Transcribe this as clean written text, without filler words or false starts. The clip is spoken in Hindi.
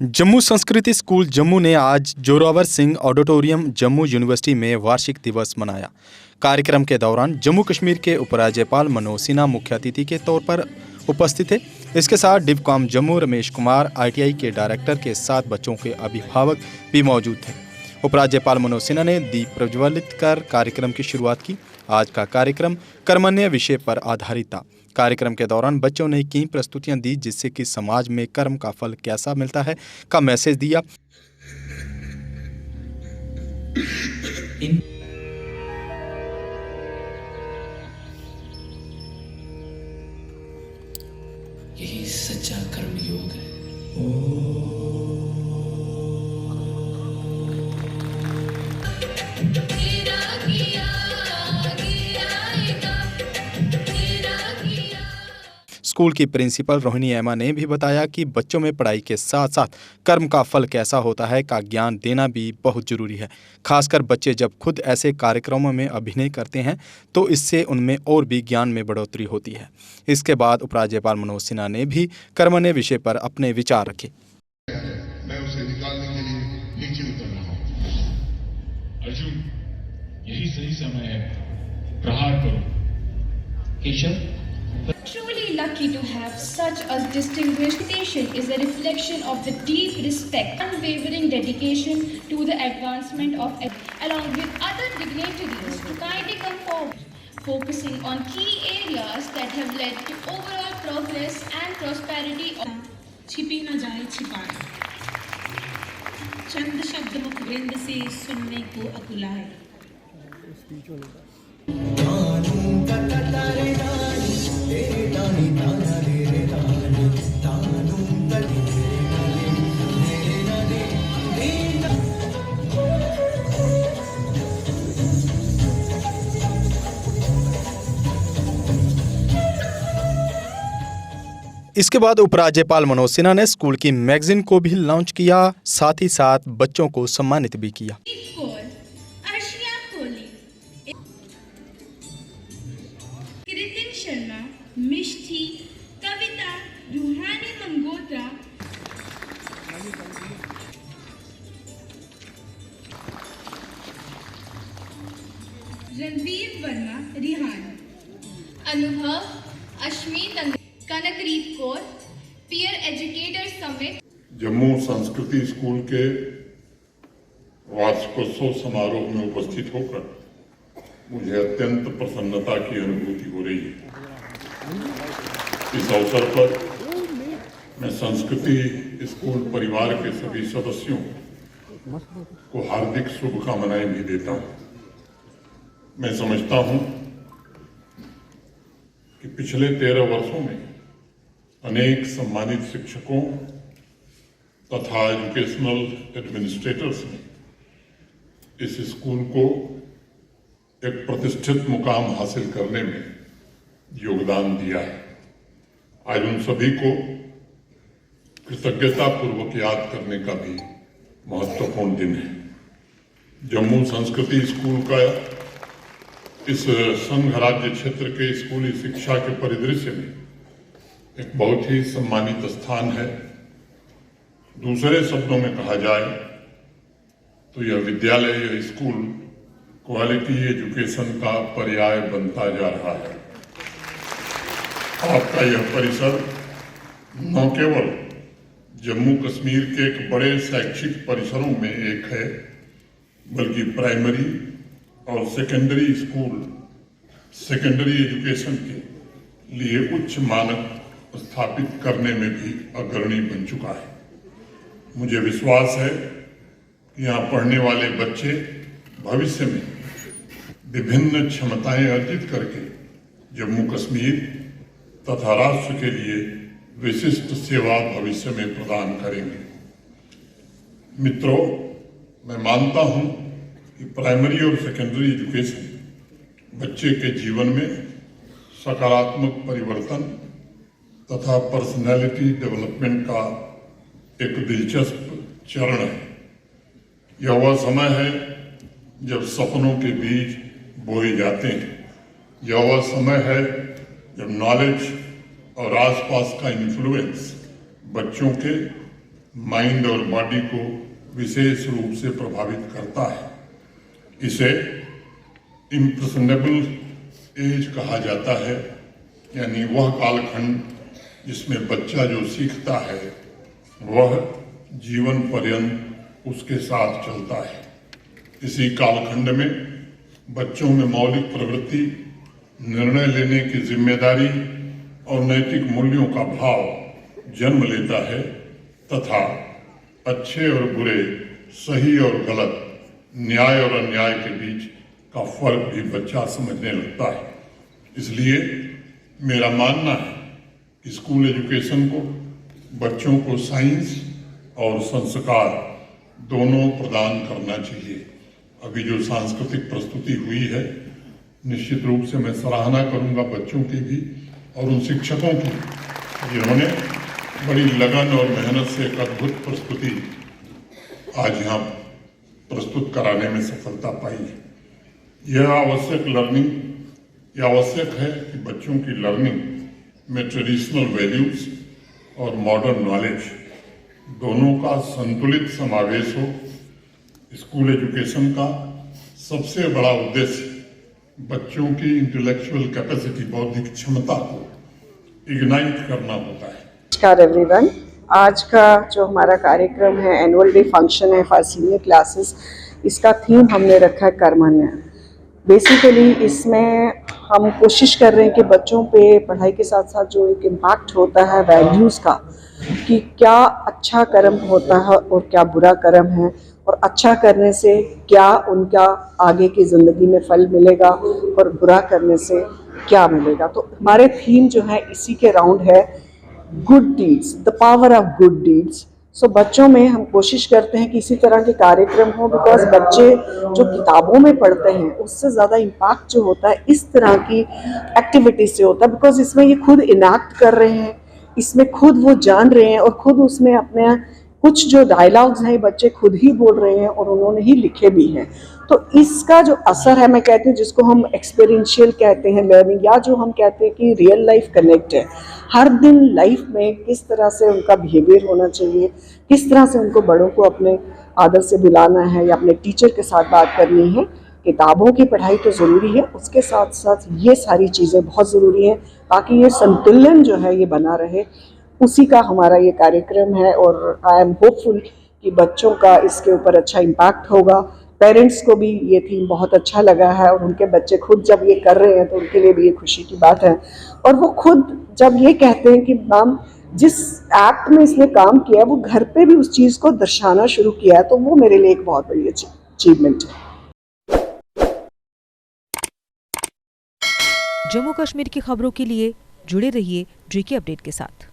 जम्मू संस्कृति स्कूल जम्मू ने आज जोरावर सिंह ऑडिटोरियम जम्मू यूनिवर्सिटी में वार्षिक दिवस मनाया। कार्यक्रम के दौरान जम्मू कश्मीर के उपराज्यपाल मनोज सिन्हा मुख्य अतिथि के तौर पर उपस्थित थे। इसके साथ डिवकॉम जम्मू रमेश कुमार आईटीआई के डायरेक्टर के साथ बच्चों के अभिभावक भी मौजूद थे। उपराज्यपाल मनोज सिन्हा ने दीप प्रज्वलित कर कार्यक्रम की शुरुआत की। आज का कार्यक्रम कर्मण्य विषय पर आधारित था। कार्यक्रम के दौरान बच्चों ने कई प्रस्तुतियां दी, जिससे कि समाज में कर्म का फल कैसा मिलता है का मैसेज दिया। यही सच्चा कर्म योग है। स्कूल की प्रिंसिपल रोहिणी एमा ने भी बताया कि बच्चों में पढ़ाई के साथ साथ कर्म का फल कैसा होता है का ज्ञान देना भी बहुत जरूरी है। खासकर बच्चे जब खुद ऐसे कार्यक्रमों में अभिनय करते हैं तो इससे उनमें और भी ज्ञान में बढ़ोतरी होती है। इसके बाद उपराज्यपाल मनोज सिन्हा ने भी कर्मण्य विषय पर अपने विचार रखे। मैं उसे निकालने के लिए नीचे उतर रहा हूं। अर्जुन, यही सही समय है, प्रहार करो। Keshav, Truly lucky to have such a distinguished reputation is a reflection of the deep respect, unwavering dedication to the advancement of along with other dignitaries to kindly come forward, focusing on key areas that have led to overall progress and prosperity. छिपी न जाए छिपाए, चंद शब्द मुखबिंद से सुनने को अकुलाए। इसके बाद उपराज्यपाल मनोज सिन्हा ने स्कूल की मैगजीन को भी लॉन्च किया, साथ ही साथ बच्चों को सम्मानित भी किया। शर्मा, मिष्टी, कविता, रूहानी मंगोत्रा, रणवीर वर्मा, रिहान, अनुभव, अश्मीत, कनकरीत Kaur, peer educator summit. Jammu Sanskriti school के वार्षिकोत्सव समारोह में उपस्थित होकर मुझे अत्यंत प्रसन्नता की अनुभूति हो रही है। इस अवसर पर मैं संस्कृति स्कूल परिवार के सभी सदस्यों को हार्दिक शुभकामनाएं भी देता हूं। मैं समझता हूं कि पिछले 13 वर्षों में अनेक सम्मानित शिक्षकों तथा एजुकेशनल एडमिनिस्ट्रेटर्स ने इस स्कूल को एक प्रतिष्ठित मुकाम हासिल करने में योगदान दिया है। आज उन सभी को कृतज्ञता पूर्वक याद करने का भी महत्वपूर्ण दिन है। जम्मू संस्कृति स्कूल का इस संघ राज्य क्षेत्र के स्कूली शिक्षा के परिदृश्य में एक बहुत ही सम्मानित स्थान है। दूसरे शब्दों में कहा जाए तो यह विद्यालय, यह स्कूल क्वालिटी एजुकेशन का पर्याय बनता जा रहा है। आपका यह परिसर न केवल जम्मू कश्मीर के एक बड़े शैक्षिक परिसरों में एक है, बल्कि प्राइमरी और सेकेंडरी स्कूल, सेकेंडरी एजुकेशन के लिए उच्च मानक स्थापित करने में भी अग्रणी बन चुका है। मुझे विश्वास है कि यहाँ पढ़ने वाले बच्चे भविष्य में विभिन्न क्षमताएं अर्जित करके जम्मू कश्मीर तथा राष्ट्र के लिए विशिष्ट सेवा भविष्य में प्रदान करेंगे। मित्रों, मैं मानता हूं कि प्राइमरी और सेकेंडरी एजुकेशन बच्चे के जीवन में सकारात्मक परिवर्तन तथा पर्सनैलिटी डेवलपमेंट का एक दिलचस्प चरण है। यह वह समय है जब सपनों के बीज बोए जाते हैं। यह वह समय है जब नॉलेज और आसपास का इन्फ्लुएंस बच्चों के माइंड और बॉडी को विशेष रूप से प्रभावित करता है। इसे इम्प्रेशनेबल एज कहा जाता है, यानी वह कालखंड जिसमें बच्चा जो सीखता है वह जीवन पर्यंत उसके साथ चलता है। इसी कालखंड में बच्चों में मौलिक प्रवृत्ति, निर्णय लेने की जिम्मेदारी और नैतिक मूल्यों का भाव जन्म लेता है तथा अच्छे और बुरे, सही और गलत, न्याय और अन्याय के बीच का फर्क भी बच्चा समझने लगता है। इसलिए मेरा मानना है कि स्कूल एजुकेशन को बच्चों को साइंस और संस्कार दोनों प्रदान करना चाहिए। अभी जो सांस्कृतिक प्रस्तुति हुई है, निश्चित रूप से मैं सराहना करूंगा बच्चों की भी और उन शिक्षकों की जिन्होंने बड़ी लगन और मेहनत से एक अद्भुत प्रस्तुति आज यहाँ प्रस्तुत कराने में सफलता पाई है। यह आवश्यक है कि बच्चों की लर्निंग में ट्रेडिशनल वैल्यूज और मॉडर्न नॉलेज दोनों का संतुलित समावेश हो। स्कूल एजुकेशन का सबसे बड़ा उद्देश्य बच्चों की इंटेलेक्चुअल कैपेसिटी, बौद्धिक क्षमता को इग्नाइट करना होता है। नमस्कार एवरीवन, आज का जो हमारा कार्यक्रम है, एनुअल डे फंक्शन है फॉर सीनियर क्लासेस, इसका थीम हमने रखा है कर्मण्य। बेसिकली इसमें हम कोशिश कर रहे हैं कि बच्चों पे पढ़ाई के साथ साथ जो एक इम्पैक्ट होता है वैल्यूज़ का, कि क्या अच्छा कर्म होता है और क्या बुरा कर्म है, और अच्छा करने से क्या उनका आगे की ज़िंदगी में फल मिलेगा और बुरा करने से क्या मिलेगा। तो हमारे थीम जो है इसी के राउंड है, good deeds, the power of good deeds. So बच्चों में हम कोशिश करते हैं कि इसी तरह के कार्यक्रम हो, बिकॉज बच्चे जो किताबों में पढ़ते हैं उससे ज़्यादा इम्पैक्ट जो होता है इस तरह की एक्टिविटी से होता है, बिकॉज इसमें ये खुद इनैक्ट कर रहे हैं, इसमें खुद वो जान रहे हैं और खुद उसमें अपने कुछ जो डायलॉग्स हैं बच्चे खुद ही बोल रहे हैं और उन्होंने ही लिखे भी हैं। तो इसका जो असर है, मैं कहती हूँ जिसको हम एक्सपीरियंशियल कहते हैं लर्निंग, या जो हम कहते हैं कि रियल लाइफ कनेक्ट है, हर दिन लाइफ में किस तरह से उनका बिहेवियर होना चाहिए, किस तरह से उनको बड़ों को अपने आदर से बुलाना है या अपने टीचर के साथ बात करनी है। किताबों की पढ़ाई तो ज़रूरी है, उसके साथ साथ ये सारी चीज़ें बहुत ज़रूरी हैं ताकि ये संतुलन जो है ये बना रहे। उसी का हमारा ये कार्यक्रम है और आई एम होपफुल कि बच्चों का इसके ऊपर अच्छा इम्पैक्ट होगा। पेरेंट्स को भी ये थीम बहुत अच्छा लगा है और उनके बच्चे खुद जब ये कर रहे हैं तो उनके लिए भी ये खुशी की बात है। और वो खुद जब ये कहते हैं कि मैम जिस एक्ट में इसने काम किया वो घर पे भी उस चीज़ को दर्शाना शुरू किया है, तो वो मेरे लिए एक बहुत बड़ी अचीवमेंट है। जम्मू कश्मीर की खबरों के लिए जुड़े रहिए JK अपडेट के साथ।